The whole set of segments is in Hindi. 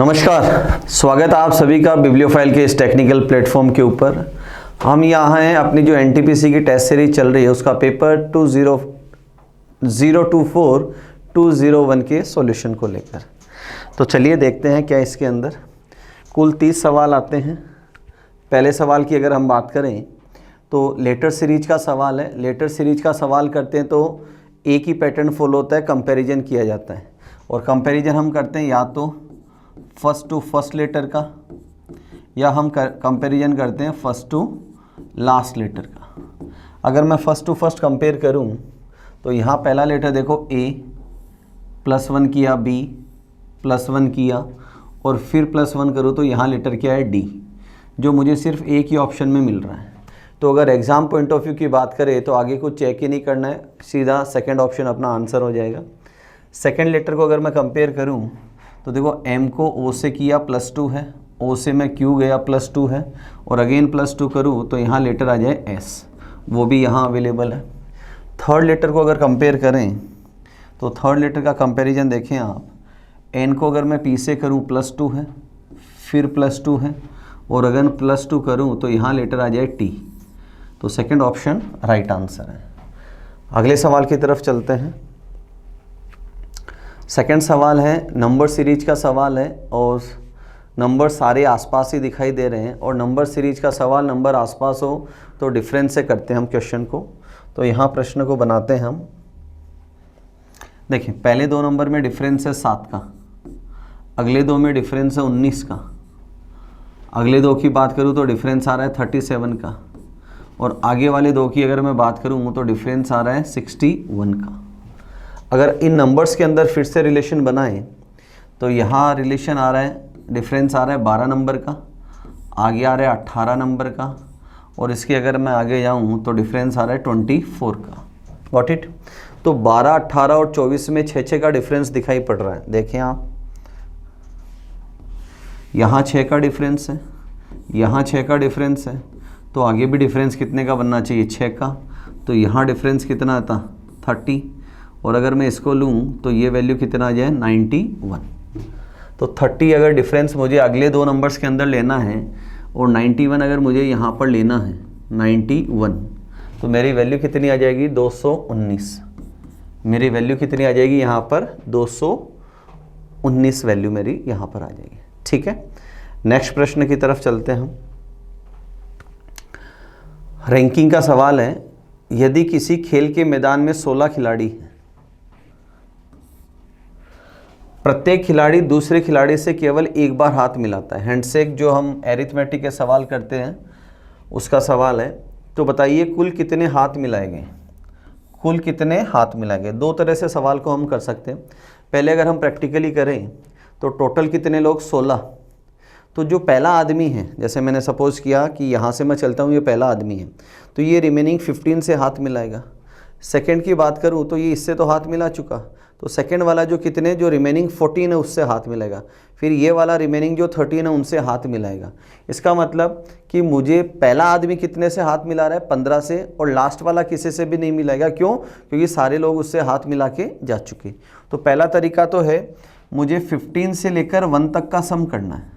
नमस्कार, स्वागत है आप सभी का बिब्लियोफाइल के इस टेक्निकल प्लेटफॉर्म के ऊपर। हम यहाँ हैं अपनी जो एनटीपीसी की टेस्ट सीरीज चल रही है उसका पेपर 2024-201 के सॉल्यूशन को लेकर। तो चलिए देखते हैं क्या इसके अंदर कुल 30 सवाल आते हैं। पहले सवाल की अगर हम बात करें तो लेटर सीरीज का सवाल है। लेटर सीरीज का सवाल करते हैं तो एक ही पैटर्न फॉलो होता है, कंपैरिजन किया जाता है। और कंपैरिजन हम करते हैं या तो फर्स्ट टू फर्स्ट लेटर का या हम कंपैरिजन करते हैं फर्स्ट टू लास्ट लेटर का। अगर मैं फर्स्ट टू फर्स्ट कंपेयर करूं तो यहाँ पहला लेटर देखो A +1 किया, B +1 किया और फिर +1 करूँ तो यहाँ लेटर क्या है D, जो मुझे सिर्फ एक ही ऑप्शन में मिल रहा है। तो अगर एग्ज़ाम पॉइंट ऑफ व्यू की बात करें तो आगे कुछ चेक ही नहीं करना है, सीधा सेकंड ऑप्शन अपना आंसर हो जाएगा। सेकंड लेटर को अगर मैं कंपेयर करूं तो देखो M को O से किया +2 है, O से मैं Q गया +2 है और अगेन +2 करूं तो यहाँ लेटर आ जाए S, वो भी यहाँ अवेलेबल है। थर्ड लेटर को अगर कंपेयर करें तो थर्ड लेटर का कंपैरिजन देखें आप, N को अगर मैं P से करूं +2 है, फिर +2 है और अगर +2 करूं तो यहाँ लेटर आ जाए T। तो सेकंड ऑप्शन राइट आंसर है। अगले सवाल की तरफ चलते हैं। सेकंड सवाल है नंबर सीरीज का सवाल है और नंबर सारे आसपास ही दिखाई दे रहे हैं और नंबर सीरीज का सवाल नंबर आसपास हो तो डिफरेंस से करते हैं हम क्वेश्चन को। तो यहाँ प्रश्न को बनाते हैं हम। देखिए पहले दो नंबर में डिफरेंस है 7 का, अगले दो में डिफरेंस है 19 का, अगले दो की बात करूँ तो डिफरेंस आ रहा है 37 का और आगे वाले दो की अगर मैं बात करूँ तो डिफरेंस आ रहा है 61 का। अगर इन नंबर्स के अंदर फिर से रिलेशन बनाएं तो यहाँ रिलेशन आ रहा है, डिफरेंस आ रहा है 12 नंबर का, आगे आ रहा है 18 नंबर का और इसके अगर मैं आगे जाऊँ तो डिफरेंस आ रहा है 24 का। Got it. तो 12, 18 और 24 में 6 का डिफरेंस दिखाई पड़ रहा है। देखें आप, यहाँ 6 का डिफरेंस है, यहाँ 6 का डिफरेंस है, तो आगे भी डिफरेंस कितने का बनना चाहिए, 6 का। तो यहाँ डिफरेंस कितना आता, 30 और अगर मैं इसको लूँ तो ये वैल्यू कितना आ जाए, 91। तो 30 अगर डिफरेंस मुझे अगले दो नंबर्स के अंदर लेना है और 91 अगर मुझे यहाँ पर लेना है 91, तो मेरी वैल्यू कितनी आ जाएगी, 219। मेरी वैल्यू कितनी आ जाएगी यहाँ पर, 219 वैल्यू मेरी यहाँ पर आ जाएगी। ठीक है, नेक्स्ट प्रश्न की तरफ चलते हैं हम। रैंकिंग का सवाल है। यदि किसी खेल के मैदान में 16 खिलाड़ी हैं, प्रत्येक खिलाड़ी दूसरे खिलाड़ी से केवल एक बार हाथ मिलाता है, हैंडशेक जो हम एरिथमेटिक के सवाल करते हैं उसका सवाल है। तो बताइए कुल कितने हाथ मिलाए गए, कुल कितने हाथ मिलाए गए। दो तरह से सवाल को हम कर सकते हैं। पहले अगर हम प्रैक्टिकली करें तो टोटल कितने लोग, 16। तो जो पहला आदमी है, जैसे मैंने सपोज़ किया कि यहाँ से मैं चलता हूँ, ये पहला आदमी है, तो ये रिमेनिंग 15 से हाथ मिलाएगा। सेकंड की बात करूँ तो ये इससे तो हाथ मिला चुका, तो सेकंड वाला जो कितने, जो रिमेनिंग 14 है उससे हाथ मिलेगा। फिर ये वाला रिमेनिंग जो 13 है उनसे हाथ मिलाएगा। इसका मतलब कि मुझे पहला आदमी कितने से हाथ मिला रहा है, 15 से, और लास्ट वाला किसी से भी नहीं मिलाएगा। क्यों? क्योंकि सारे लोग उससे हाथ मिला के जा चुके। तो पहला तरीका तो है मुझे 15 से लेकर 1 तक का सम करना है।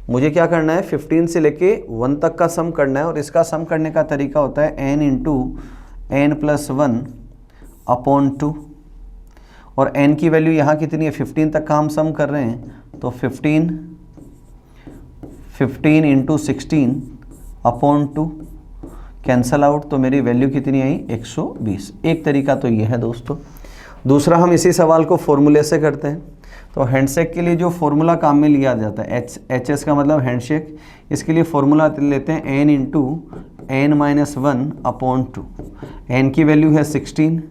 मुझे क्या करना है, 15 से लेके 1 तक का सम करना है और इसका सम करने का तरीका होता है n × n+1/2 और n की वैल्यू यहाँ कितनी है, 15 तक का हम सम कर रहे हैं। तो 15 × 16/2 कैंसल आउट, तो मेरी वैल्यू कितनी आई, 120। एक तरीका तो ये है दोस्तों। दूसरा हम इसी सवाल को फॉर्मूले से करते हैं। तो हैंडशेक के लिए जो फॉर्मूला काम में लिया जाता है, HS का मतलब हैंडशेक, इसके लिए फॉर्मूला लेते हैं n × n-1/2। n की वैल्यू है 16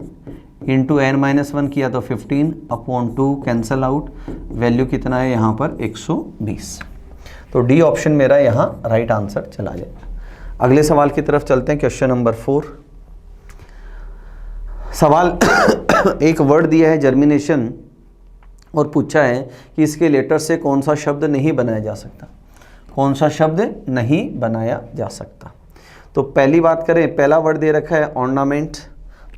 इंटू n-1 किया तो 15/2 कैंसल आउट, वैल्यू कितना है यहाँ पर, 120। तो डी ऑप्शन मेरा यहाँ राइट आंसर चला जाएगा। अगले सवाल की तरफ चलते हैं, क्वेश्चन नंबर 4। सवाल एक वर्ड दिया है जर्मिनेशन और पूछा है कि इसके लेटर से कौन सा शब्द नहीं बनाया जा सकता, कौन सा शब्द नहीं बनाया जा सकता। तो पहली बात करें, पहला वर्ड दे रखा है ऑर्नामेंट,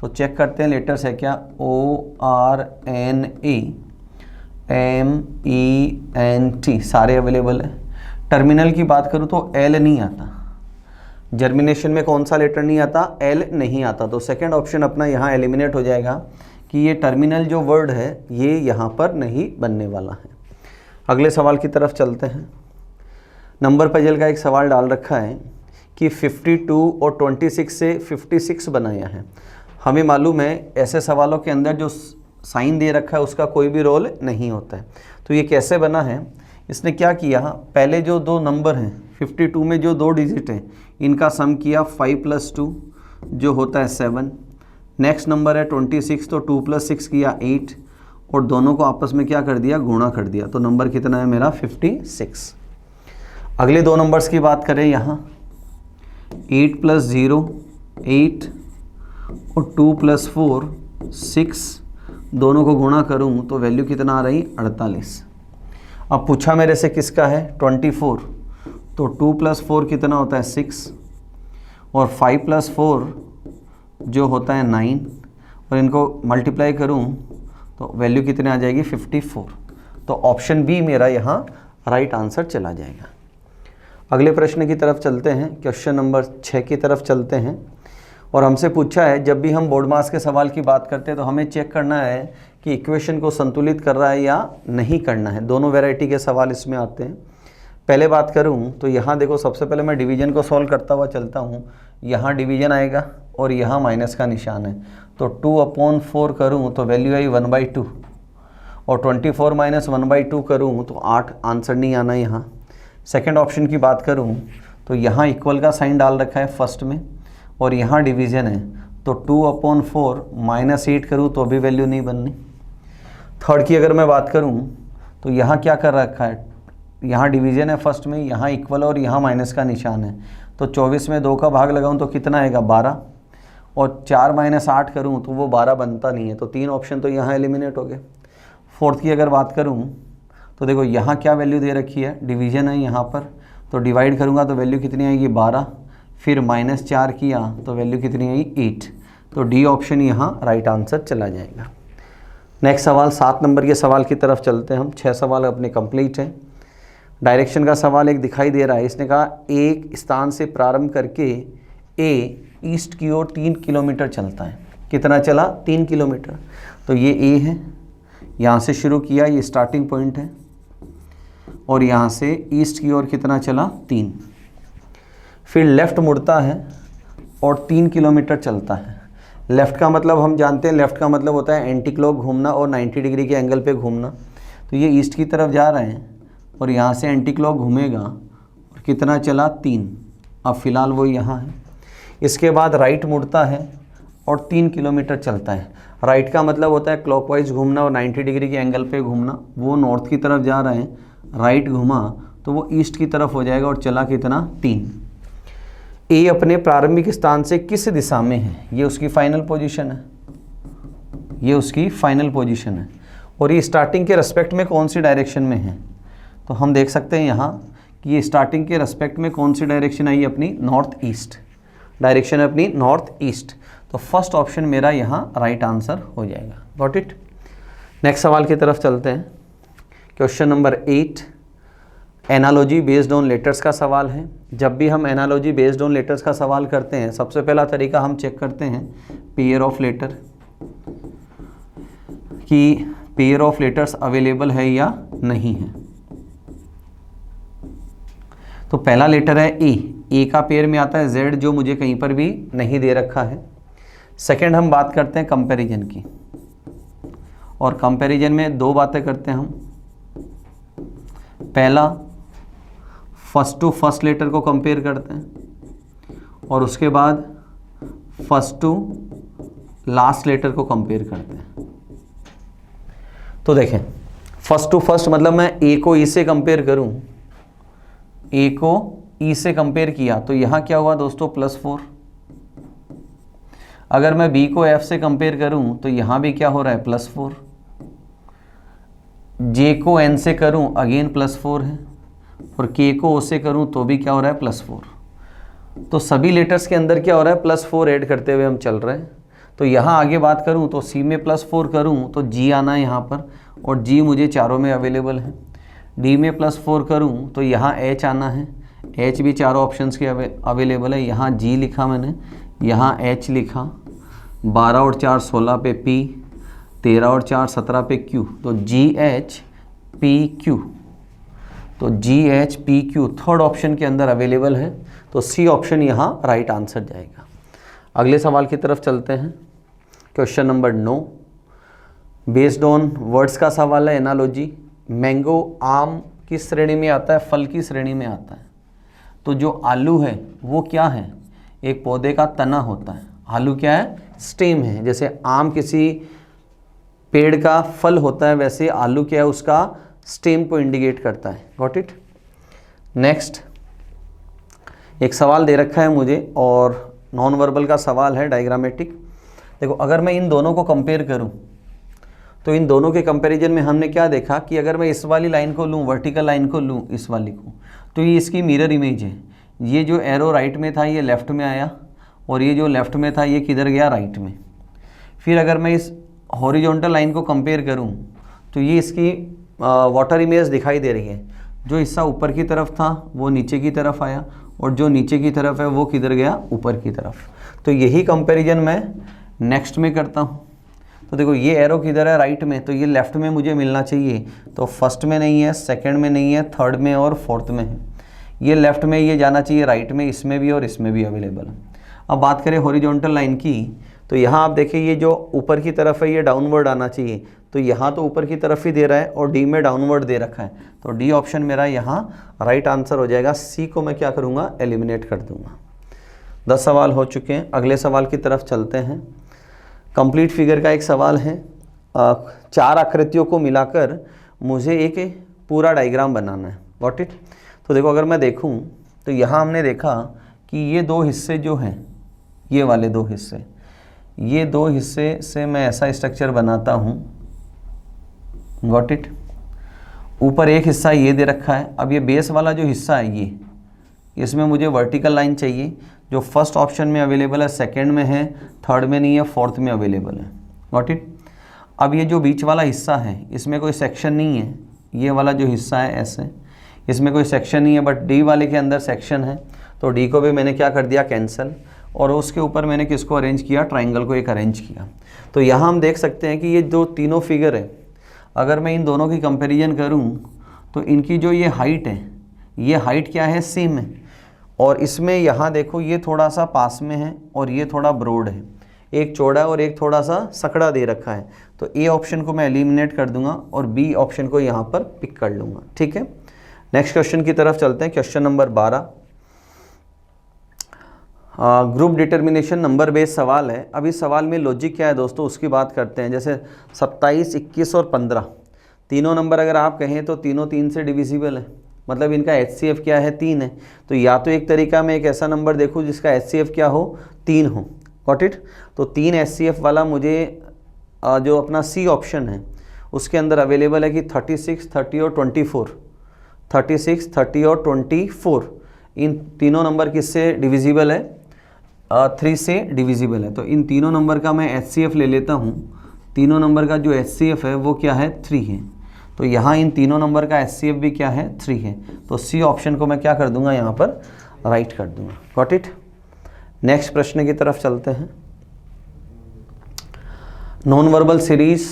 तो चेक करते हैं लेटर्स है क्या, ORNA। MENT सारे अवेलेबल है। टर्मिनल की बात करूँ तो L नहीं आता, जर्मिनेशन में कौन सा लेटर नहीं आता, L नहीं आता, तो सेकंड ऑप्शन अपना यहाँ एलिमिनेट हो जाएगा कि ये टर्मिनल जो वर्ड है ये यहाँ पर नहीं बनने वाला है। अगले सवाल की तरफ चलते हैं। नंबर पजल का एक सवाल डाल रखा है कि 52 और 26 से 56 बनाया है। हमें मालूम है ऐसे सवालों के अंदर जो साइन दे रखा है उसका कोई भी रोल नहीं होता है। तो ये कैसे बना है, इसने क्या किया, पहले जो दो नंबर हैं 52 में जो 2 डिजिट हैं इनका सम किया 5 + 2 जो होता है 7। नेक्स्ट नंबर है 26 तो 2 + 6 किया 8 और दोनों को आपस में क्या कर दिया, गुणा कर दिया। तो नंबर कितना है मेरा 56। अगले दो नंबर्स की बात करें यहाँ 8 + 0 8 और 2 + 4 6, दोनों को गुणा करूँ तो वैल्यू कितना आ रही 48। अब पूछा मेरे से किसका है 24, तो 2 + 4 कितना होता है 6 और 5 + 4 जो होता है 9 और इनको मल्टीप्लाई करूं तो वैल्यू कितने आ जाएगी 54। तो ऑप्शन बी मेरा यहाँ राइट आंसर चला जाएगा। अगले प्रश्न की तरफ चलते हैं, क्वेश्चन नंबर 6 की तरफ चलते हैं। और हमसे पूछा है जब भी हम बोर्ड मास के सवाल की बात करते हैं तो हमें चेक करना है कि इक्वेशन को संतुलित कर रहा है या नहीं करना है। दोनों वैरायटी के सवाल इसमें आते हैं। पहले बात करूं तो यहाँ देखो, सबसे पहले मैं डिवीजन को सॉल्व करता हुआ चलता हूँ। यहाँ डिवीजन आएगा और यहाँ माइनस का निशान है, तो 2/4 करूँ तो वैल्यू आई 1/2 और 24 - 1/2 करूँ तो 8, आंसर नहीं आना यहाँ। सेकेंड ऑप्शन की बात करूँ तो यहाँ इक्वल का साइन डाल रखा है फर्स्ट में और यहाँ डिवीजन है, तो 2/4 -8 करूँ तो भी वैल्यू नहीं बननी। थर्ड की अगर मैं बात करूँ तो यहाँ क्या कर रखा है, यहाँ डिवीजन है फर्स्ट में, यहाँ इक्वल और यहाँ माइनस का निशान है, तो 24 में 2 का भाग लगाऊँ तो कितना आएगा 12 और 4 - 8 करूँ तो वो 12 बनता नहीं है। तो 3 ऑप्शन तो यहाँ एलिमिनेट हो गए। फोर्थ की अगर बात करूँ तो देखो यहाँ क्या वैल्यू दे रखी है, डिवीजन है यहाँ पर, तो डिवाइड करूँगा तो वैल्यू कितनी आएगी 12, फिर -4 किया तो वैल्यू कितनी आई 8। तो डी ऑप्शन यहाँ राइट आंसर चला जाएगा। नेक्स्ट सवाल 7 नंबर के सवाल की तरफ चलते हैं हम। 6 सवाल अपने कंप्लीट हैं। डायरेक्शन का सवाल एक दिखाई दे रहा है। इसने कहा एक स्थान से प्रारंभ करके ए ईस्ट की ओर 3 किलोमीटर चलता है। कितना चला 3 किलोमीटर। तो ये ए है, यहाँ से शुरू किया, ये स्टार्टिंग पॉइंट है और यहाँ से ईस्ट की ओर कितना चला 3, फिर लेफ़्ट मुड़ता है और 3 किलोमीटर चलता है। लेफ़्ट का मतलब हम जानते हैं, लेफ़्ट का मतलब होता है एंटी क्लॉक घूमना और 90 डिग्री के एंगल पे घूमना। तो ये ईस्ट की तरफ जा रहे हैं और यहाँ से एंटी क्लॉक घूमेगा और कितना चला 3, अब फ़िलहाल वो यहाँ है। इसके बाद राइट मुड़ता है और 3 किलोमीटर चलता है। राइट का मतलब होता है क्लॉकवाइज घूमना और 90 डिग्री के एंगल पे घूमना। वो नॉर्थ की तरफ जा रहे हैं, राइट घुमा तो वो ईस्ट की तरफ हो जाएगा और चला कितना 3। ए अपने प्रारंभिक स्थान से किस दिशा में है, ये उसकी फाइनल पोजीशन है, ये उसकी फाइनल पोजीशन है। और ये स्टार्टिंग के रेस्पेक्ट में कौन सी डायरेक्शन में है, तो हम देख सकते हैं यहाँ कि ये स्टार्टिंग के रेस्पेक्ट में कौन सी डायरेक्शन आई, अपनी नॉर्थ ईस्ट डायरेक्शन है, अपनी नॉर्थ ईस्ट। तो फर्स्ट ऑप्शन मेरा यहाँ राइट आंसर हो जाएगा। Got it. नेक्स्ट सवाल की तरफ चलते हैं। Question number 8 analogy based on letters का सवाल है। जब भी हम एनालॉजी बेस्ड ऑन लेटर्स का सवाल करते हैं, सबसे पहला तरीका हम चेक करते हैं पेयर ऑफ लेटर, कि पेयर ऑफ लेटर्स अवेलेबल है या नहीं है। तो पहला लेटर है ए का पेयर में आता है जेड, जो मुझे कहीं पर भी नहीं दे रखा है। सेकंड हम बात करते हैं कंपैरिजन की, और कंपैरिजन में 2 बातें करते हैं हम। पहला फर्स्ट टू फर्स्ट लेटर को कंपेयर करते हैं और उसके बाद फर्स्ट टू लास्ट लेटर को कंपेयर करते हैं। तो देखें, फर्स्ट टू फर्स्ट मतलब मैं ए को ई से कंपेयर करूं, ए को ई से कंपेयर किया तो यहाँ क्या हुआ दोस्तों +4। अगर मैं बी को एफ से कंपेयर करूं तो यहाँ भी क्या हो रहा है +4। जे को एन से करूं अगेन +4 है, और के को ओ से करूं तो भी क्या हो रहा है +4। तो सभी लेटर्स के अंदर क्या हो रहा है +4 ऐड करते हुए हम चल रहे हैं। तो यहाँ आगे बात करूं तो सी में +4 करूं तो जी आना है यहाँ पर, और G मुझे चारों में अवेलेबल है। D में +4 करूँ तो यहाँ H आना है, H भी चारों ऑप्शंस के अवेलेबल है। यहाँ G लिखा मैंने, यहाँ H लिखा, 12 और 4 16 पे P, 13 और 4 17 पे Q, तो GHPQ, तो GHPQ थर्ड ऑप्शन के अंदर अवेलेबल है, तो C ऑप्शन यहाँ राइट आंसर जाएगा। अगले सवाल की तरफ चलते हैं। Question number 9 based on words का सवाल है। एनालॉजी, मैंगो आम किस श्रेणी में आता है? फल की श्रेणी में आता है। तो जो आलू है वो क्या है? एक पौधे का तना होता है। आलू क्या है? स्टेम है। जैसे आम किसी पेड़ का फल होता है, वैसे आलू क्या है? उसका स्टेम को इंडिकेट करता है। Got it. नेक्स्ट एक सवाल दे रखा है मुझे और नॉन वर्बल का सवाल है, डायग्रामेटिक। देखो, अगर मैं इन दोनों को कंपेयर करूं तो इन दोनों के कंपैरिजन में हमने क्या देखा कि अगर मैं इस वाली लाइन को लूं, वर्टिकल लाइन को लूं, इस वाली को, तो ये इसकी मिरर इमेज है। ये जो एरो राइट में था ये लेफ़्ट में आया, और ये जो लेफ़्ट में था ये किधर गया? राइट में। फिर अगर मैं इस हॉरिजॉन्टल लाइन को कंपेयर करूं तो ये इसकी वाटर इमेज दिखाई दे रही है। जो हिस्सा ऊपर की तरफ था वो नीचे की तरफ आया, और जो नीचे की तरफ है वो किधर गया? ऊपर की तरफ। तो यही कंपैरिजन मैं नेक्स्ट में करता हूँ। तो देखो, ये एरो किधर है? राइट में, तो ये लेफ़्ट में मुझे मिलना चाहिए, तो फर्स्ट में नहीं है, सेकंड में नहीं है, थर्ड में और फोर्थ में है। ये लेफ़्ट में, ये जाना चाहिए राइट में, इसमें भी और इसमें भी अवेलेबल है। अब बात करें हॉरिजॉन्टल लाइन की, तो यहाँ आप देखिए ये जो ऊपर की तरफ है ये डाउनवर्ड आना चाहिए, तो यहाँ तो ऊपर की तरफ ही दे रहा है और डी में डाउनवर्ड दे रखा है, तो डी ऑप्शन मेरा यहाँ राइट आंसर हो जाएगा। सी को मैं क्या करूँगा? एलिमिनेट कर दूँगा। 10 सवाल हो चुके हैं। अगले सवाल की तरफ चलते हैं। कंप्लीट फिगर का एक सवाल है। 4 आकृतियों को मिलाकर मुझे एक पूरा डायग्राम बनाना है। Got it. तो देखो, अगर मैं देखूं तो यहाँ हमने देखा कि ये 2 हिस्से जो हैं, ये वाले 2 हिस्से, ये 2 हिस्से से मैं ऐसा स्ट्रक्चर बनाता हूँ। Got it. ऊपर एक हिस्सा ये दे रखा है। अब ये बेस वाला जो हिस्सा है ये, इसमें मुझे वर्टिकल लाइन चाहिए, जो फर्स्ट ऑप्शन में अवेलेबल है, सेकंड में है, थर्ड में नहीं है, फोर्थ में अवेलेबल है। Got it. अब ये जो बीच वाला हिस्सा है इसमें कोई सेक्शन नहीं है, ये वाला जो हिस्सा है ऐसे, इसमें कोई सेक्शन नहीं है, बट डी वाले के अंदर सेक्शन है, तो डी को भी मैंने क्या कर दिया? कैंसिल। और उसके ऊपर मैंने किसको अरेंज किया? ट्राइंगल को एक अरेंज किया। तो यहाँ हम देख सकते हैं कि ये जो तीनों फिगर है, अगर मैं इन दोनों की कंपैरिजन करूँ तो इनकी जो ये हाइट है, ये हाइट क्या है? सेम है। और इसमें यहाँ देखो, ये थोड़ा सा पास में है और ये थोड़ा ब्रॉड है, एक चौड़ा और एक थोड़ा सा सकड़ा दे रखा है। तो ए ऑप्शन को मैं एलिमिनेट कर दूंगा और बी ऑप्शन को यहाँ पर पिक कर लूँगा। ठीक है। नेक्स्ट क्वेश्चन की तरफ चलते हैं। Question number 12 group determination number based सवाल है। अब इस सवाल में लॉजिक क्या है दोस्तों, उसकी बात करते हैं। जैसे 27, 21 और 15 तीनों नंबर अगर आप कहें तो तीनों 3 से डिविजिबल है, मतलब इनका HCF क्या है? 3 है। तो या तो एक तरीका मैं एक ऐसा नंबर देखूं जिसका HCF क्या हो? 3 हो। Got it. तो 3 HCF वाला मुझे जो अपना C ऑप्शन है उसके अंदर अवेलेबल है कि 36, 30 और 24। 36, 30 और 24 इन तीनों नंबर किससे डिविजिबल है? 3 से डिविजिबल है। तो इन तीनों नंबर का मैं HCF ले लेता हूँ। तीनों नंबर का जो HCF है वो क्या है? 3 है। तो यहाँ इन तीनों नंबर का HCF भी क्या है? 3 है। तो सी ऑप्शन को मैं क्या कर दूंगा? यहाँ पर राइट कर दूंगा। Got it. नेक्स्ट प्रश्न की तरफ चलते हैं। Non verbal series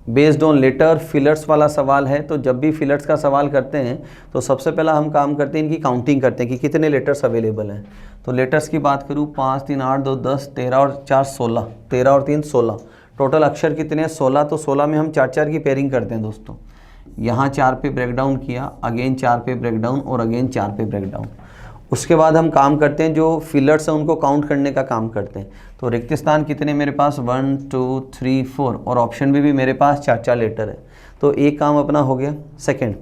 based on letter fillers वाला सवाल है। तो जब भी फिलर्स का सवाल करते हैं तो सबसे पहला हम काम करते हैं, इनकी काउंटिंग करते हैं कि कितने लेटर्स अवेलेबल हैं। तो लेटर्स की बात करूँ, 5, 3, 8, 2, 10, 13 और 4, 16, 13 और 3, 16। टोटल अक्षर कितने हैं? 16। तो 16 में हम 4-4 की पेयरिंग करते हैं दोस्तों। यहाँ 4 पे ब्रेक डाउन किया, अगेन 4 पे ब्रेक डाउन और अगेन 4 पे ब्रेक डाउन। उसके बाद हम काम करते हैं, जो फिलर्स हैं उनको काउंट करने का काम करते हैं। तो रिक्त स्थान कितने मेरे पास? 1, 2, 3, 4 और ऑप्शन में भी मेरे पास 4-4 लेटर है। तो एक काम अपना हो गया। सेकंड,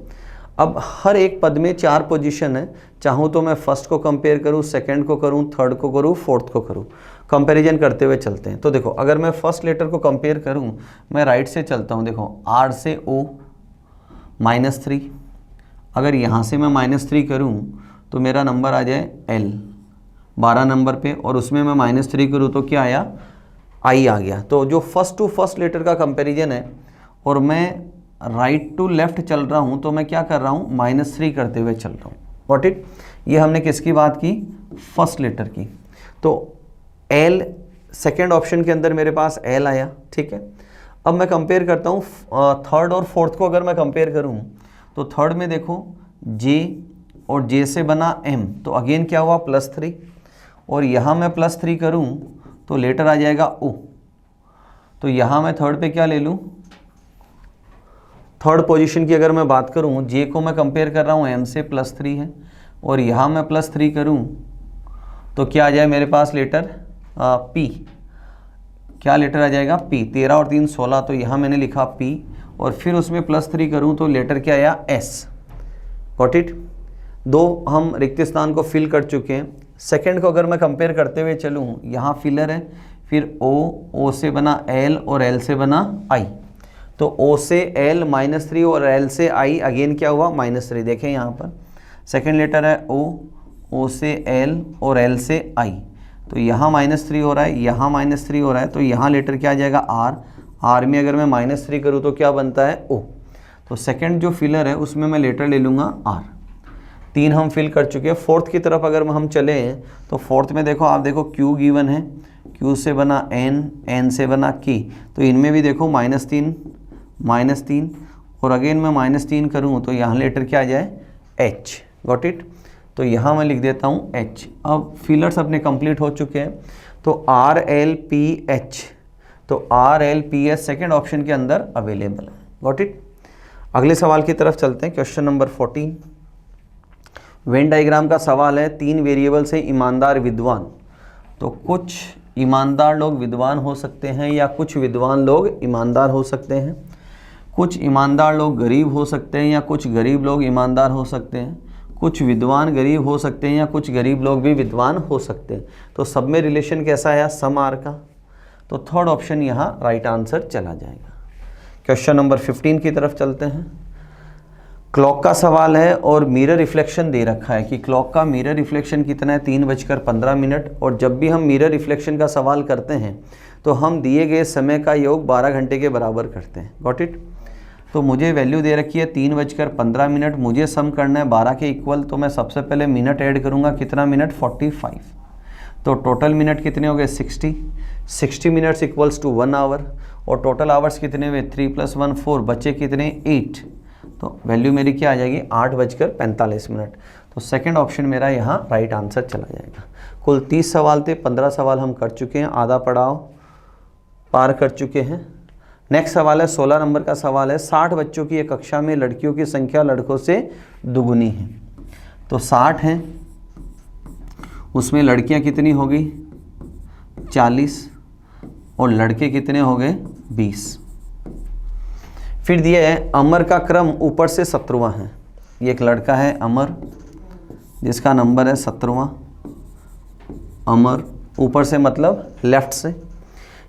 अब हर एक पद में 4 पोजीशन है। चाहूँ तो मैं फर्स्ट को कंपेयर करूँ, सेकंड को करूँ, थर्ड को करूँ, फोर्थ को करूँ। कंपैरिजन करते हुए चलते हैं। तो देखो, अगर मैं फर्स्ट लेटर को कंपेयर करूँ, मैं राइट से चलता हूँ। देखो, R से O -3। अगर यहाँ से मैं -3 करूँ तो मेरा नंबर आ जाए L 12 नंबर पे, और उसमें मैं -3 करूँ तो क्या आया? I आ गया। तो जो फर्स्ट टू फर्स्ट लेटर का कंपैरिजन है, और मैं राइट टू लेफ्ट चल रहा हूँ तो मैं क्या कर रहा हूँ, -3 करते हुए चल रहा हूँ। Got it. ये हमने किसकी बात की, फर्स्ट लेटर की। तो L सेकेंड ऑप्शन के अंदर मेरे पास L आया, ठीक है। अब मैं कंपेयर करता हूँ थर्ड और फोर्थ को। अगर मैं कंपेयर करूँ तो थर्ड में देखो J और J से बना M, तो अगेन क्या हुआ +3, और यहाँ मैं +3 करूँ तो लेटर आ जाएगा O। तो यहाँ मैं थर्ड पे क्या ले लूँ, थर्ड पोजीशन की अगर मैं बात करूँ, J को मैं कंपेयर कर रहा हूँ M से, +3 है, और यहाँ मैं +3 करूँ तो क्या आ जाए मेरे पास लेटर P। क्या लेटर आ जाएगा P। 13 और 3 16, तो यहाँ मैंने लिखा P, और फिर उसमें +3 करूँ तो लेटर क्या आया S। Got it. दो हम रिक्त स्थान को फिल कर चुके हैं। सेकंड को अगर मैं कंपेयर करते हुए चलूँ, यहाँ फिलर है, फिर O से बना L और L से बना I, तो O से L -3 और L से I, अगेन क्या हुआ -3। देखें यहाँ पर सेकंड लेटर है O से L और L से I, तो यहाँ -3 हो रहा है, यहाँ -3 हो रहा है, तो यहाँ लेटर क्या आ जाएगा R में अगर मैं -3 करूँ तो क्या बनता है O। तो सेकंड जो फिलर है उसमें मैं लेटर ले लूँगा R। 3 हम फिल कर चुके हैं। फोर्थ की तरफ अगर हम चले तो फोर्थ में देखो, आप देखो Q गिवन है, Q से बना N से बना K, तो इनमें भी देखो -3 और अगेन मैं -3 करूँ तो यहाँ लेटर क्या आ जाए H। Got it. तो यहाँ मैं लिख देता हूँ H। अब फिलर्स अपने कंप्लीट हो चुके हैं, तो RLPH, तो RLPH सेकेंड ऑप्शन के अंदर अवेलेबल है। Got it. अगले सवाल की तरफ चलते हैं, क्वेश्चन नंबर 14। वेन डायग्राम का सवाल है, 3 वेरिएबल से ईमानदार विद्वान। तो कुछ ईमानदार लोग विद्वान हो सकते हैं या कुछ विद्वान लोग ईमानदार हो सकते हैं, कुछ ईमानदार लोग गरीब हो सकते हैं या कुछ गरीब लोग ईमानदार हो सकते हैं, कुछ विद्वान गरीब हो सकते हैं या कुछ गरीब लोग भी विद्वान हो सकते हैं। तो सब में रिलेशन कैसा है, सम आर का, तो थर्ड ऑप्शन यहाँ राइट आंसर चला जाएगा। क्वेश्चन नंबर 15 की तरफ चलते हैं। क्लॉक का सवाल है और मिरर रिफ्लेक्शन दे रखा है कि क्लॉक का मिरर रिफ्लेक्शन कितना है, 3:15, और जब भी हम मिरर रिफ्लेक्शन का सवाल करते हैं तो हम दिए गए समय का योग 12 घंटे के बराबर करते हैं। Got it. तो मुझे वैल्यू दे रखी है 3:15, मुझे सम करना है 12 के इक्वल, तो मैं सबसे पहले मिनट ऐड करूँगा, कितना मिनट 45, तो टोटल मिनट कितने हो गए 60 मिनट्स इक्वल्स टू 1 आवर, और टोटल आवर्स कितने हुए 3 + 1 4, बचे कितने 8, तो वैल्यू मेरी क्या आ जाएगी 8:45। तो सेकंड ऑप्शन मेरा यहाँ राइट आंसर चला जाएगा। कुल 30 सवाल थे, 15 सवाल हम कर चुके हैं, आधा पड़ाव पार कर चुके हैं। नेक्स्ट सवाल है 16 नंबर का सवाल है, 60 बच्चों की एक कक्षा में लड़कियों की संख्या लड़कों से दुगुनी है। तो 60 हैं, उसमें लड़कियां कितनी होगी 40 और लड़के कितने हो गए 20। फिर दिया है अमर का क्रम ऊपर से 17वां है। ये एक लड़का है अमर जिसका नंबर है 17वां। अमर ऊपर से मतलब लेफ्ट से।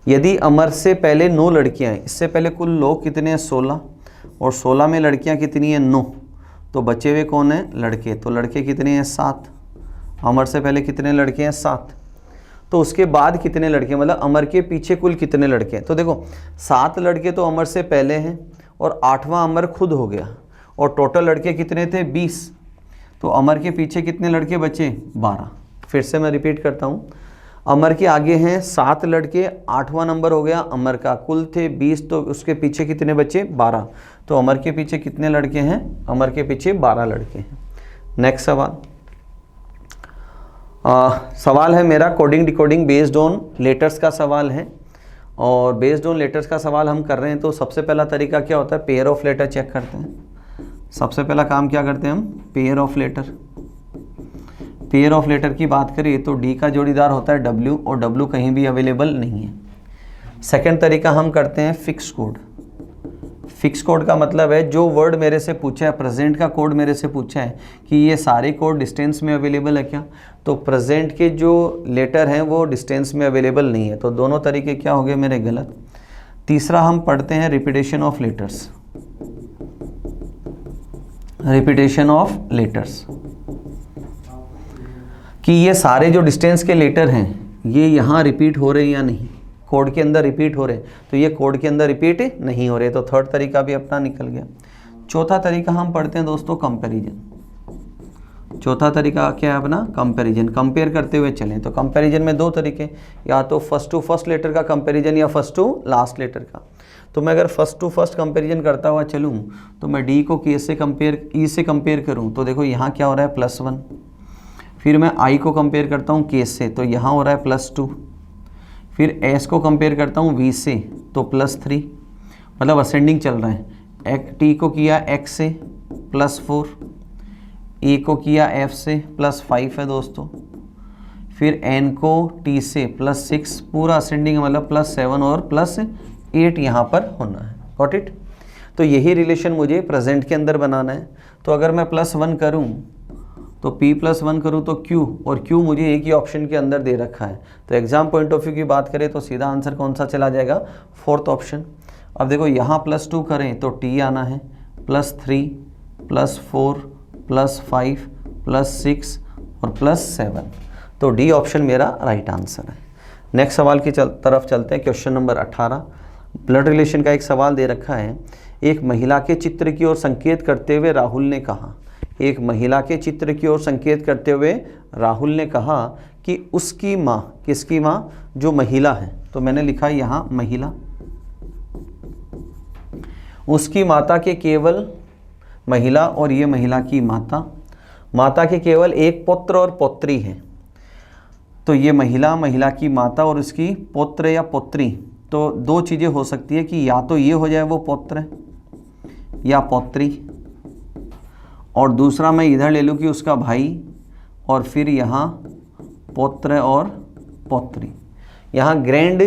यदि अमर से पहले 9 लड़कियां हैं, इससे पहले कुल लोग कितने हैं 16, और 16 में लड़कियां कितनी हैं 9, तो बचे हुए कौन हैं लड़के, तो लड़के कितने हैं 7। अमर से पहले कितने लड़के हैं 7, तो उसके बाद कितने लड़के, मतलब अमर के पीछे कुल कितने लड़के हैं। तो देखो 7 लड़के तो अमर से पहले हैं और 8वां अमर खुद हो गया, और टोटल लड़के कितने थे 20, तो अमर के पीछे कितने लड़के बचे 12। फिर से मैं रिपीट करता हूँ, अमर के आगे हैं 7 लड़के, 8वां नंबर हो गया अमर का, कुल थे 20, तो उसके पीछे कितने बचे 12, तो अमर के पीछे कितने लड़के हैं, अमर के पीछे 12 लड़के हैं। नेक्स्ट सवाल सवाल है मेरा coding decoding based on letters का सवाल है, और बेस्ड ऑन लेटर्स का सवाल हम कर रहे हैं। तो सबसे पहला तरीका क्या होता है, पेयर ऑफ लेटर चेक करते हैं। सबसे पहला काम क्या करते हैं हम, pair of letter. Pair of letter की बात करें तो डी का जोड़ीदार होता है डब्ल्यू, और डब्ल्यू कहीं भी अवेलेबल नहीं है। सेकंड तरीका हम करते हैं फिक्स कोड। फिक्स कोड का मतलब है जो वर्ड मेरे से पूछा है, प्रेजेंट का कोड मेरे से पूछा है कि ये सारे कोड डिस्टेंस में अवेलेबल है क्या, तो प्रेजेंट के जो लेटर हैं वो डिस्टेंस में अवेलेबल नहीं है, तो दोनों तरीके क्या हो गए मेरे गलत। तीसरा हम पढ़ते हैं repetition of letters. Repetition of letters कि ये सारे जो डिस्टेंस के लेटर हैं ये यहाँ रिपीट हो रहे हैं या नहीं। कोड के अंदर रिपीट हो रहे, तो ये कोड के अंदर रिपीट नहीं हो रहे, तो थर्ड तरीका भी अपना निकल गया। चौथा तरीका हम पढ़ते हैं दोस्तों कंपैरिजन। चौथा तरीका क्या है अपना? कंपैरिजन। कंपेयर करते हुए चलें, तो कंपैरिजन में दो तरीके, या तो फर्स्ट टू फर्स्ट लेटर का कंपैरिजन या फर्स्ट टू लास्ट लेटर का। तो मैं अगर फर्स्ट टू फर्स्ट कंपैरिजन करता हुआ चलूँ तो मैं डी को के से कंपेयर, ई से कंपेयर करूँ तो देखो यहाँ क्या हो रहा है +1। फिर मैं आई को कंपेयर करता हूँ के से, तो यहाँ हो रहा है +2। फिर एस को कंपेयर करता हूँ वी से, तो +3, मतलब असेंडिंग चल रहा है। टी को किया एक्स से +4, ए को किया एफ से +5 है दोस्तों। फिर एन को टी से +6, पूरा असेंडिंग मतलब +7 और +8 यहाँ पर होना है। Got it? तो यही रिलेशन मुझे प्रेजेंट के अंदर बनाना है। तो अगर मैं +1 करूँ तो p+1 करूँ तो q, और q मुझे एक ही ऑप्शन के अंदर दे रखा है। तो एग्जाम पॉइंट ऑफ व्यू की बात करें तो सीधा आंसर कौन सा चला जाएगा? Fourth option. अब देखो यहाँ +2 करें तो t आना है, +3 +4 +5 +6 और +7, तो डी ऑप्शन मेरा राइट आंसर है। नेक्स्ट सवाल की तरफ चलते हैं। क्वेश्चन नंबर 18, ब्लड रिलेशन का एक सवाल दे रखा है। एक महिला के चित्र की ओर संकेत करते हुए राहुल ने कहा, एक महिला के चित्र की ओर संकेत करते हुए राहुल ने कहा कि उसकी माँ, किसकी माँ? जो महिला है, तो मैंने लिखा यहाँ महिला। उसकी माता के केवल, महिला और ये महिला की माता, माता के केवल एक पुत्र और पौत्री है। तो ये महिला, महिला की माता और उसकी पुत्र या पुत्री, तो दो चीज़ें हो सकती है कि या तो ये हो जाए वो पुत्र या पौत्री, और दूसरा मैं इधर ले लूँ कि उसका भाई, और फिर यहाँ पुत्र और पौत्री। यहाँ ग्रैंड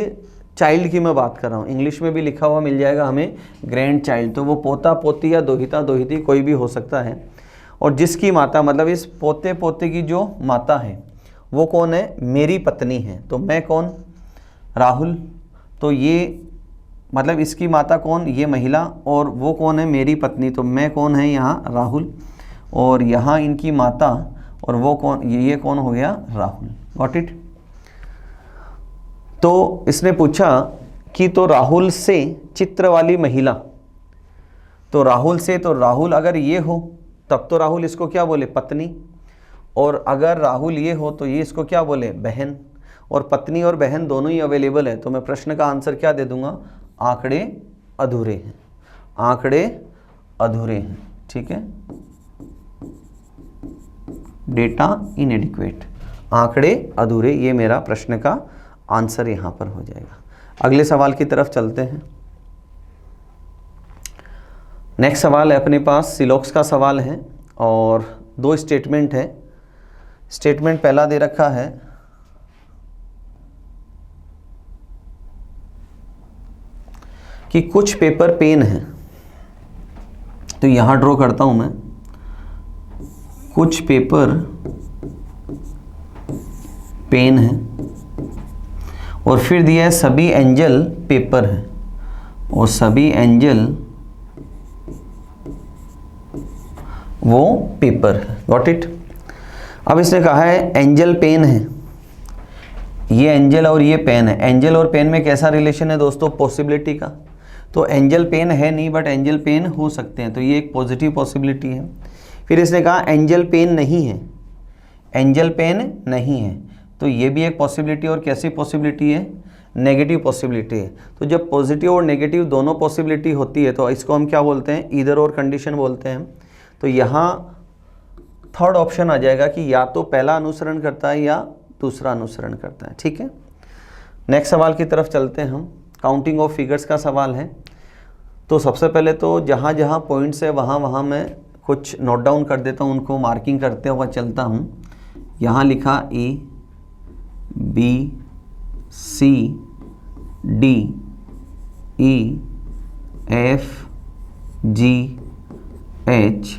चाइल्ड की मैं बात कर रहा हूँ, इंग्लिश में भी लिखा हुआ मिल जाएगा हमें ग्रैंड चाइल्ड, तो वो पोता पोती या दोहिता दोहिती कोई भी हो सकता है। और जिसकी माता, मतलब इस पोते पोते की जो माता है वो कौन है? मेरी पत्नी है। तो मैं कौन? राहुल। तो ये मतलब इसकी माता कौन? ये महिला, और वो कौन है? मेरी पत्नी। तो मैं कौन है यहाँ? राहुल। और यहाँ इनकी माता, और वो कौन? ये कौन हो गया? राहुल। Got it? तो इसने पूछा कि तो राहुल से चित्र वाली महिला, तो राहुल से, तो राहुल अगर ये हो तब तो राहुल इसको क्या बोले? पत्नी। और अगर राहुल ये हो तो ये इसको क्या बोले? बहन। और पत्नी और बहन दोनों ही अवेलेबल है, तो मैं प्रश्न का आंसर क्या दे दूंगा? आंकड़े अधूरे हैं। आंकड़े अधूरे हैं, ठीक है, डेटा इनएडिक्वेट, आंकड़े अधूरे, ये मेरा प्रश्न का आंसर यहाँ पर हो जाएगा। अगले सवाल की तरफ चलते हैं। नेक्स्ट सवाल है अपने पास सिलोक्स का सवाल है, और दो स्टेटमेंट है। स्टेटमेंट पहला दे रखा है कि कुछ पेपर पेन है, तो यहाँ ड्रॉ करता हूँ मैं, कुछ पेपर पेन है, और फिर दिया है सभी एंजल पेपर है, और सभी एंजल वो पेपर है। Got it? अब इसने कहा है एंजल पेन है, ये एंजल और ये पेन है। एंजल और पेन में कैसा रिलेशन है दोस्तों? पॉसिबिलिटी का। तो एंजल पेन है नहीं, बट एंजल पेन हो सकते हैं, तो ये एक पॉजिटिव पॉसिबिलिटी है। फिर इसने कहा एंजल पेन नहीं है, एंजल पेन नहीं है, तो ये भी एक पॉसिबिलिटी। और कैसी पॉसिबिलिटी है? नेगेटिव पॉसिबिलिटी है। तो जब पॉजिटिव और नेगेटिव दोनों पॉसिबिलिटी होती है तो इसको हम क्या बोलते हैं? ईदर और कंडीशन बोलते हैं। तो यहाँ थर्ड ऑप्शन आ जाएगा कि या तो पहला अनुसरण करता है या दूसरा अनुसरण करता है, ठीक है। नेक्स्ट सवाल की तरफ चलते हैं हम। काउंटिंग ऑफ फिगर्स का सवाल है। तो सबसे पहले तो जहाँ जहाँ पॉइंट्स है वहाँ वहाँ मैं कुछ नोट डाउन कर देता हूँ, उनको मार्किंग करते हुए चलता हूँ। यहाँ लिखा A, B, C, D, E, F, G, H,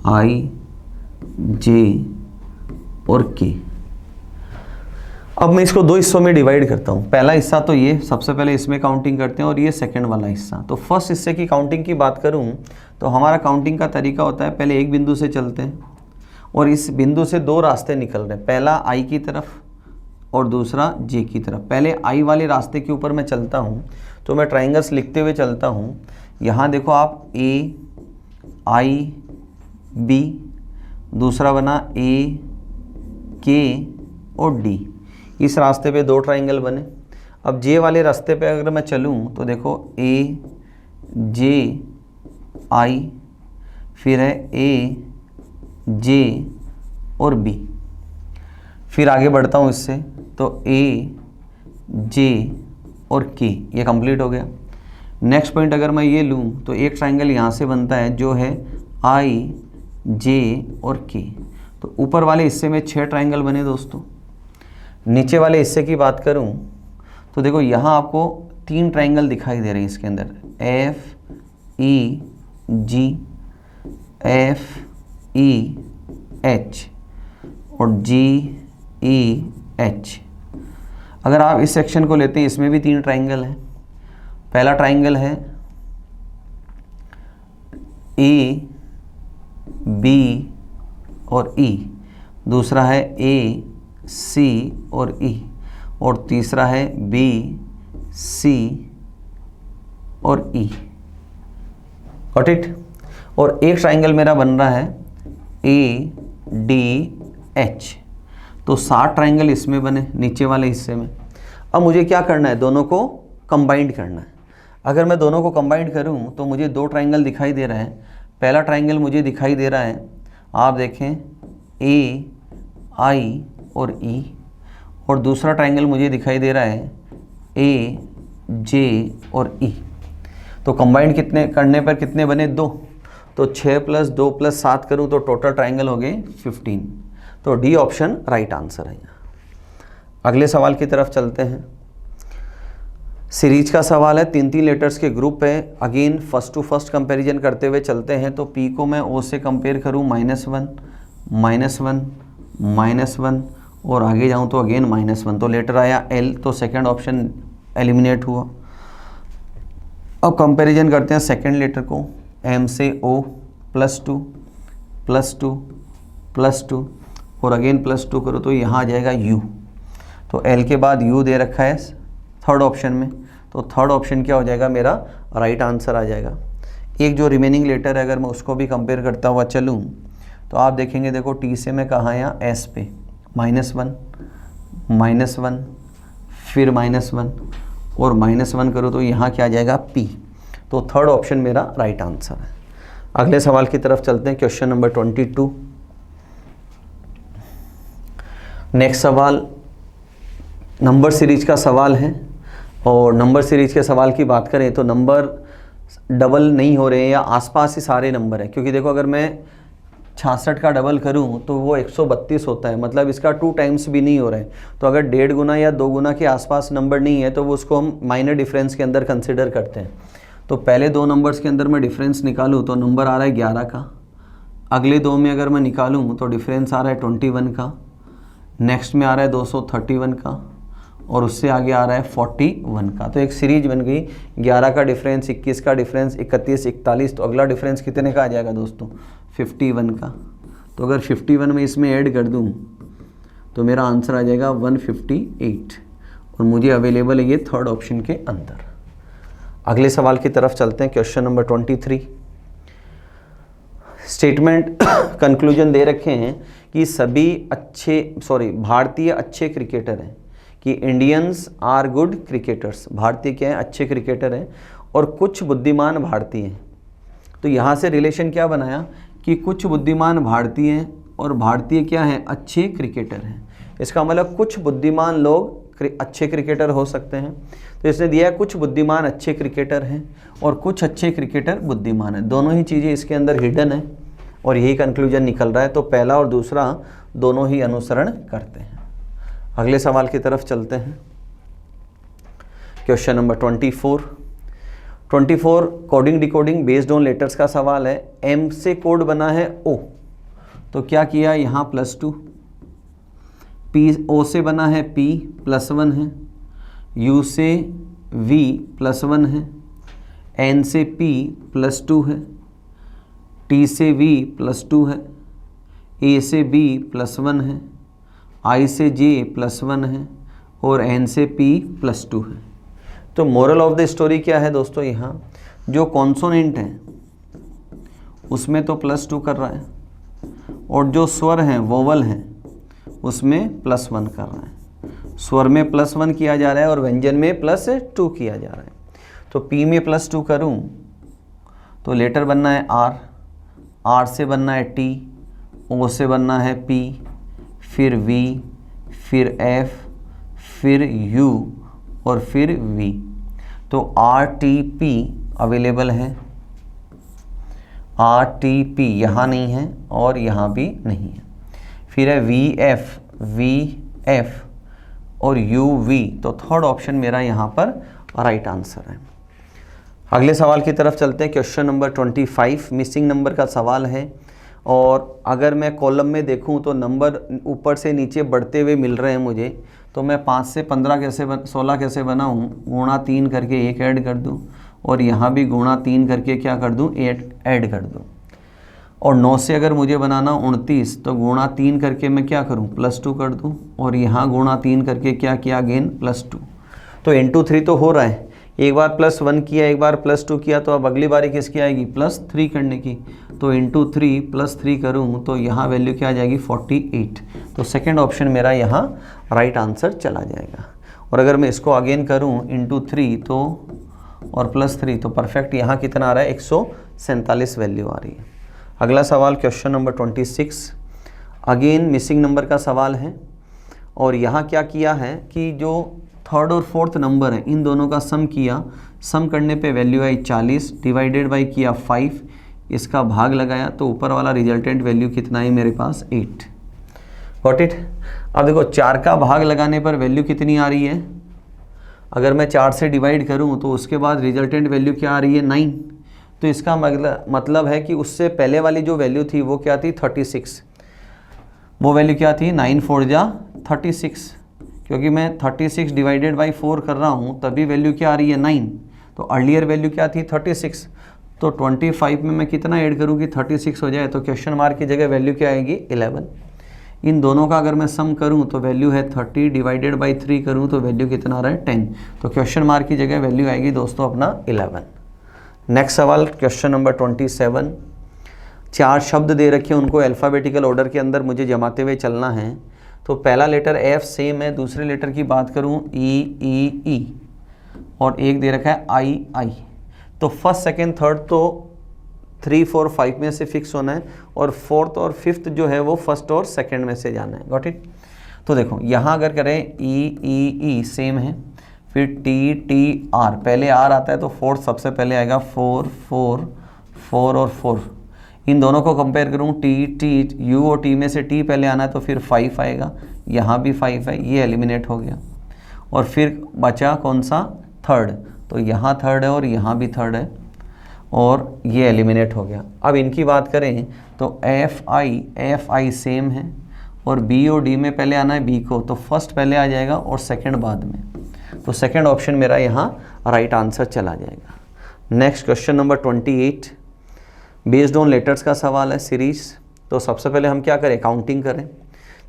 I, J और K। अब मैं इसको दो हिस्सों में डिवाइड करता हूँ। पहला हिस्सा तो ये, सबसे पहले इसमें काउंटिंग करते हैं, और ये सेकंड वाला हिस्सा। तो फर्स्ट हिस्से की काउंटिंग की बात करूँ तो हमारा काउंटिंग का तरीका होता है, पहले एक बिंदु से चलते हैं और इस बिंदु से दो रास्ते निकल रहे हैं। पहला I की तरफ और दूसरा जे की तरफ। पहले आई वाले रास्ते के ऊपर मैं चलता हूँ तो मैं ट्राइंगल्स लिखते हुए चलता हूँ। यहाँ देखो आप ए आई बी, दूसरा बना ए के और डी, इस रास्ते पे 2 ट्राइंगल बने। अब जे वाले रास्ते पे अगर मैं चलूँ तो देखो ए जे आई, फिर है ए जे और बी, फिर आगे बढ़ता हूँ इससे तो ए जे और के, ये कंप्लीट हो गया। नेक्स्ट पॉइंट अगर मैं ये लूँ तो एक ट्राइंगल यहाँ से बनता है जो है आई जे और के। तो ऊपर वाले हिस्से में 6 ट्राइंगल बने दोस्तों। नीचे वाले हिस्से की बात करूँ तो देखो यहाँ आपको 3 ट्राइंगल दिखाई दे रहे हैं इसके अंदर, एफ ई जी, एफ ई एच और जी ई एच। अगर आप इस सेक्शन को लेते हैं इसमें भी 3 ट्राइंगल हैं। पहला ट्राइंगल है ए बी और ई, दूसरा है ए सी और ई, और तीसरा है बी सी और ई। Got it. और एक ट्राइंगल मेरा बन रहा है ए डी एच। तो 7 ट्राइंगल इसमें बने नीचे वाले हिस्से में। अब मुझे क्या करना है, दोनों को कंबाइंड करना है। अगर मैं दोनों को कंबाइंड करूं तो मुझे 2 ट्राइंगल दिखाई दे रहा है। पहला ट्राइंगल मुझे दिखाई दे रहा है, आप देखें ए आई और ई, और दूसरा ट्राइंगल मुझे दिखाई दे रहा है ए जे और ई। तो कंबाइंड कितने करने पर कितने बने, 2। तो 6 + 2 + 7 करूं तो टोटल ट्राइंगल हो गए 15। तो डी ऑप्शन राइट आंसर है। अगले सवाल की तरफ चलते हैं। सीरीज का सवाल है, 3 लेटर्स के ग्रुप है। Again first to first comparison करते हुए चलते हैं। तो पी को मैं ओ से कंपेयर करूं -1 -1 और आगे जाऊं तो अगेन -1। तो लेटर आया एल, तो सेकंड ऑप्शन एलिमिनेट हुआ। अब कंपैरिजन करते हैं सेकंड लेटर को, एम से ओ +2 +2 +2 और अगेन +2 करो तो यहाँ आ जाएगा यू। तो एल के बाद यू दे रखा है थर्ड ऑप्शन में, तो थर्ड ऑप्शन क्या हो जाएगा, मेरा राइट आंसर आ जाएगा। एक जो रिमेनिंग लेटर है अगर मैं उसको भी कंपेयर करता हुआ चलूँ तो आप देखेंगे, देखो टी से मैं कहाँ आया, एस पे, -1 फिर -1 और -1 करो तो यहाँ क्या आ जाएगा, पी। तो थर्ड ऑप्शन मेरा राइट आंसर है। अगले सवाल की तरफ चलते हैं, क्वेश्चन नंबर 22। नेक्स्ट सवाल नंबर सीरीज का सवाल है, और नंबर सीरीज के सवाल की बात करें तो नंबर डबल नहीं हो रहे हैं या आसपास ही सारे नंबर हैं। क्योंकि देखो अगर मैं 66 का डबल करूं तो वो 132 होता है, मतलब इसका 2 टाइम्स भी नहीं हो रहा है। तो अगर 1.5 गुना या 2 गुना के आसपास नंबर नहीं है तो वो उसको हम माइनर डिफरेंस के अंदर कंसिडर करते हैं। तो पहले 2 नंबर्स के अंदर मैं डिफरेंस निकालूँ तो नंबर आ रहा है 11 का। अगले 2 में अगर मैं निकालूँ तो डिफरेंस आ रहा है 21 का। नेक्स्ट में आ रहा है 231 का, और उससे आगे आ रहा है 41 का। तो एक सीरीज बन गई, 11 का डिफरेंस, 21 का डिफरेंस, 31, 41। तो अगला डिफरेंस कितने का आ जाएगा दोस्तों, 51 का। तो अगर 51 में इसमें ऐड कर दूं तो मेरा आंसर आ जाएगा 158, और मुझे अवेलेबल है ये थर्ड ऑप्शन के अंदर। अगले सवाल की तरफ चलते हैं, क्वेश्चन नंबर 23। स्टेटमेंट कंक्लूजन दे रखे हैं कि सभी भारतीय अच्छे क्रिकेटर हैं, कि इंडियंस आर गुड क्रिकेटर्स, भारतीय क्या है, अच्छे क्रिकेटर हैं, और कुछ बुद्धिमान भारतीय हैं। तो यहाँ से रिलेशन क्या बनाया कि कुछ बुद्धिमान भारतीय हैं और भारतीय क्या हैं, अच्छे क्रिकेटर हैं। इसका मतलब कुछ बुद्धिमान लोग अच्छे क्रिकेटर हो सकते हैं। तो इसने दिया है कुछ बुद्धिमान अच्छे क्रिकेटर हैं और कुछ अच्छे क्रिकेटर बुद्धिमान हैं। दोनों ही चीज़ें इसके अंदर हिडन है और यही कंक्लूजन निकल रहा है। तो पहला और दूसरा दोनों ही अनुसरण करते हैं। अगले सवाल की तरफ चलते हैं, question number 24 coding decoding based on letters का सवाल है। एम से कोड बना है ओ, तो क्या किया यहाँ +2, पी ओ से बना है P +1 है, U से V +1 है, N से P +2 है, T से V +2 है, A से B +1 है, I से J +1 है, और n से p +2 है। तो मोरल ऑफ द स्टोरी क्या है दोस्तों, यहाँ जो कॉन्सोनेंट है उसमें तो +2 कर रहा है और जो स्वर हैं वोवल हैं उसमें +1 कर रहा है। स्वर में +1 किया जा रहा है और व्यंजन में +2 किया जा रहा है। तो p में +2 करूं तो लेटर बनना है r से बनना है t, o से बनना है p, फिर v, फिर f, फिर u और फिर v। तो RTP अवेलेबल है, RTP यहाँ नहीं है और यहाँ भी नहीं है। फिर है VF, VF और UV। तो थर्ड ऑप्शन मेरा यहाँ पर राइट आंसर है। अगले सवाल की तरफ चलते हैं। क्वेश्चन नंबर 25 मिसिंग नंबर का सवाल है और अगर मैं कॉलम में देखूं तो नंबर ऊपर से नीचे बढ़ते हुए मिल रहे हैं मुझे। तो मैं 5 से 15 कैसे 16 कैसे बनाऊं, गुणा 3 करके 1 ऐड कर दूं और यहाँ भी गुणा 3 करके क्या कर दूं, 8 ऐड कर दूं। और 9 से अगर मुझे बनाना 29 तो गुणा 3 करके मैं क्या करूं, +2 कर दूं और यहाँ गुणा 3 करके क्या किया, अगेन +2। तो इंटू 3 तो हो रहा है, एक बार +1 किया, एक बार +2 किया, तो अब अगली बारी किसकी आएगी, +3 करने की। तो इंटू 3 +3 करूँ तो यहाँ वैल्यू क्या आ जाएगी, 48। तो सेकंड ऑप्शन मेरा यहाँ राइट आंसर चला जाएगा। और अगर मैं इसको अगेन करूँ इंटू 3 तो और +3 तो परफेक्ट यहाँ कितना आ रहा है, 147 वैल्यू आ रही है। अगला सवाल question number 26 again missing number का सवाल है और यहाँ क्या किया है कि जो थर्ड और फोर्थ नंबर है इन दोनों का सम किया, सम करने पे वैल्यू आई 40, डिवाइडेड बाई किया 5, इसका भाग लगाया तो ऊपर वाला रिजल्टेंट वैल्यू कितना है मेरे पास, 8। Got it. अब देखो 4 का भाग लगाने पर वैल्यू कितनी आ रही है, अगर मैं 4 से डिवाइड करूं तो उसके बाद रिजल्टेंट वैल्यू क्या आ रही है, 9। तो इसका मतलब है कि उससे पहले वाली जो वैल्यू थी वो क्या थी, 36। वो वैल्यू क्या थी, 9 4 जा 36, क्योंकि मैं 36 डिवाइडेड बाई 4 कर रहा हूँ तभी वैल्यू क्या आ रही है, 9। तो अर्लियर वैल्यू क्या थी, 36। तो 25 में मैं कितना ऐड करूँ कि 36 हो जाए, तो क्वेश्चन मार्क की जगह वैल्यू क्या आएगी, 11। इन दोनों का अगर मैं सम करूँ तो वैल्यू है 30, डिवाइडेड बाई 3 करूँ तो वैल्यू कितना आ रहा है, 10। तो क्वेश्चन मार्क की जगह वैल्यू आएगी दोस्तों अपना 11। नेक्स्ट सवाल क्वेश्चन नंबर 27 4 शब्द दे रखे हैं, उनको अल्फ़ाबेटिकल ऑर्डर के अंदर मुझे जमाते हुए चलना है। तो पहला लेटर F सेम है, दूसरे लेटर की बात करूं E और एक दे रखा है I। तो फर्स्ट सेकंड थर्ड तो 3 4 5 में से फिक्स होना है और फोर्थ और फिफ्थ जो है वो फर्स्ट और सेकंड में से जाना है। Got it. तो देखो यहाँ अगर करें E सेम है, फिर T R, पहले R आता है तो फोर्थ सबसे पहले आएगा, 4 4 4 और 4। इन दोनों को कंपेयर करूँ T U और T में से T पहले आना है तो फिर 5 आएगा, यहाँ भी 5 है, ये एलिमिनेट हो गया। और फिर बचा कौन सा, थर्ड। तो यहाँ थर्ड है और यहाँ भी थर्ड है और ये एलिमिनेट हो गया। अब इनकी बात करें तो F I सेम है और B और D में पहले आना है B को, तो फर्स्ट पहले आ जाएगा और सेकंड बाद में। तो सेकंड ऑप्शन मेरा यहाँ राइट आंसर चला जाएगा। Next question number 28 based on letters का सवाल है सीरीज। तो सबसे पहले हम क्या करें, काउंटिंग करें।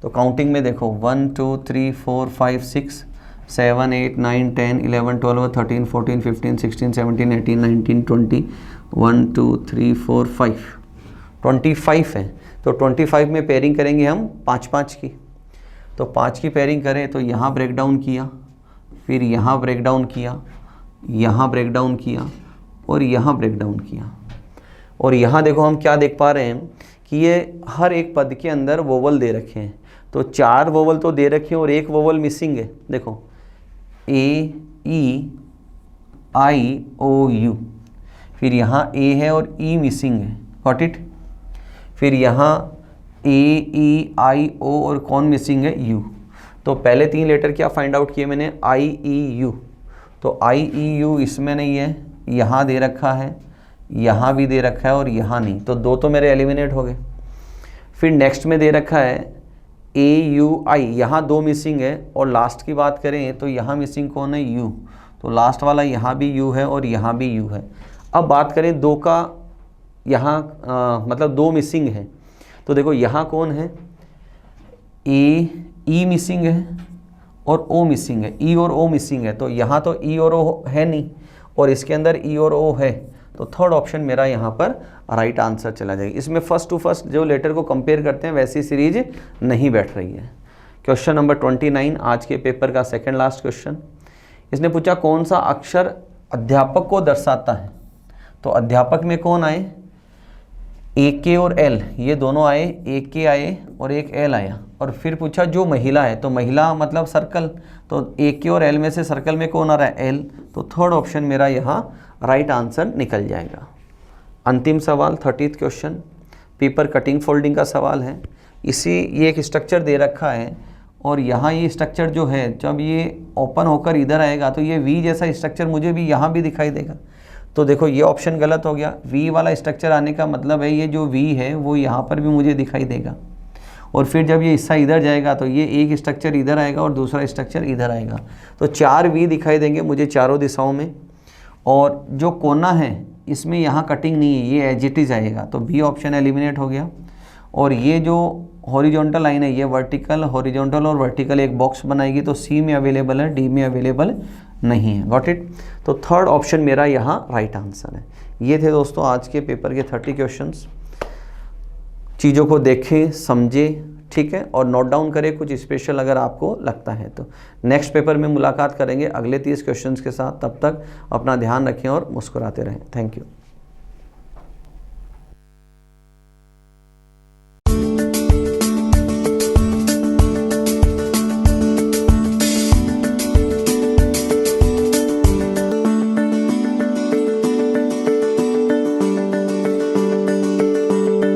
तो काउंटिंग में देखो 1 2 3 4 5 6 7 8 9 10 11 12 13 14 15 16 17 18 19 20 1 2 3 4 5 25 है। तो 25 में पेयरिंग करेंगे हम 5 की। तो 5 की पेयरिंग करें तो यहाँ ब्रेक डाउन किया, फिर यहाँ ब्रेक डाउन किया, यहाँ ब्रेक डाउन किया और यहाँ ब्रेक डाउन किया। और यहाँ देखो हम क्या देख पा रहे हैं कि ये हर एक पद के अंदर वोवल दे रखे हैं। तो 4 वोवल तो दे रखे हैं और एक वोवल मिसिंग है। देखो A E I O U, फिर यहाँ A है और E मिसिंग है। Got it. फिर यहाँ A E I O और कौन मिसिंग है, U। तो पहले 3 लेटर क्या फाइंड आउट किए मैंने, I E U। तो I E U इसमें नहीं है, यहाँ दे रखा है, यहाँ भी दे रखा है और यहाँ नहीं, तो 2 तो मेरे एलिमिनेट हो गए। फिर नेक्स्ट में दे रखा है A U I, यहाँ 2 मिसिंग है और लास्ट की बात करें तो यहाँ मिसिंग कौन है, U। तो लास्ट वाला यहाँ भी U है और यहाँ भी U है। अब बात करें 2 का, यहाँ मतलब 2 मिसिंग है। तो देखो यहाँ कौन है, E मिसिंग है और ओ मिसिंग है, ई और ओ मिसिंग है, तो यहाँ तो ई और ओ है नहीं और इसके अंदर ई और ओ है, तो थर्ड ऑप्शन मेरा यहाँ पर राइट आंसर चला जाएगा। इसमें फर्स्ट टू फर्स्ट जो लेटर को कंपेयर करते हैं वैसी सीरीज नहीं बैठ रही है। क्वेश्चन नंबर 29 आज के पेपर का सेकंड लास्ट क्वेश्चन। इसने पूछा कौन सा अक्षर अध्यापक को दर्शाता है। तो अध्यापक में कौन आए, ए के और एल, ये दोनों आए, ए के आए और एक एल आया। और फिर पूछा जो महिला है, तो महिला मतलब सर्कल, तो ए के और एल में से सर्कल में कौन आ रहा है, एल, तो थर्ड ऑप्शन मेरा यहाँ राइट आंसर निकल जाएगा। अंतिम सवाल 30th question, paper cutting folding का सवाल है। ये एक स्ट्रक्चर दे रखा है और यहाँ ये स्ट्रक्चर जो है जब ये ओपन होकर इधर आएगा तो ये वी जैसा स्ट्रक्चर मुझे भी यहाँ भी दिखाई देगा। तो देखो ये ऑप्शन गलत हो गया, वी वाला स्ट्रक्चर आने का मतलब है ये जो वी है वो यहाँ पर भी मुझे दिखाई देगा। और फिर जब ये हिस्सा इधर जाएगा तो ये एक स्ट्रक्चर इधर आएगा और दूसरा स्ट्रक्चर इधर आएगा, तो 4 वी दिखाई देंगे मुझे चारों दिशाओं में। और जो कोना है इसमें यहाँ कटिंग नहीं है, ये एज इट इज आएगा, तो बी ऑप्शन एलिमिनेट हो गया। और ये जो हॉरिजॉन्टल लाइन है ये वर्टिकल, हॉरिजॉन्टल और वर्टिकल एक बॉक्स बनाएगी, तो सी में अवेलेबल है, डी में अवेलेबल नहीं है। Got it. तो थर्ड ऑप्शन मेरा यहाँ राइट आंसर है। ये थे दोस्तों आज के पेपर के 30 क्वेश्चंस। चीज़ों को देखें, समझें, ठीक है, और नोट डाउन करें कुछ स्पेशल अगर आपको लगता है तो। नेक्स्ट पेपर में मुलाकात करेंगे अगले 30 क्वेश्चंस के साथ। तब तक अपना ध्यान रखें और मुस्कुराते रहें। Thank you.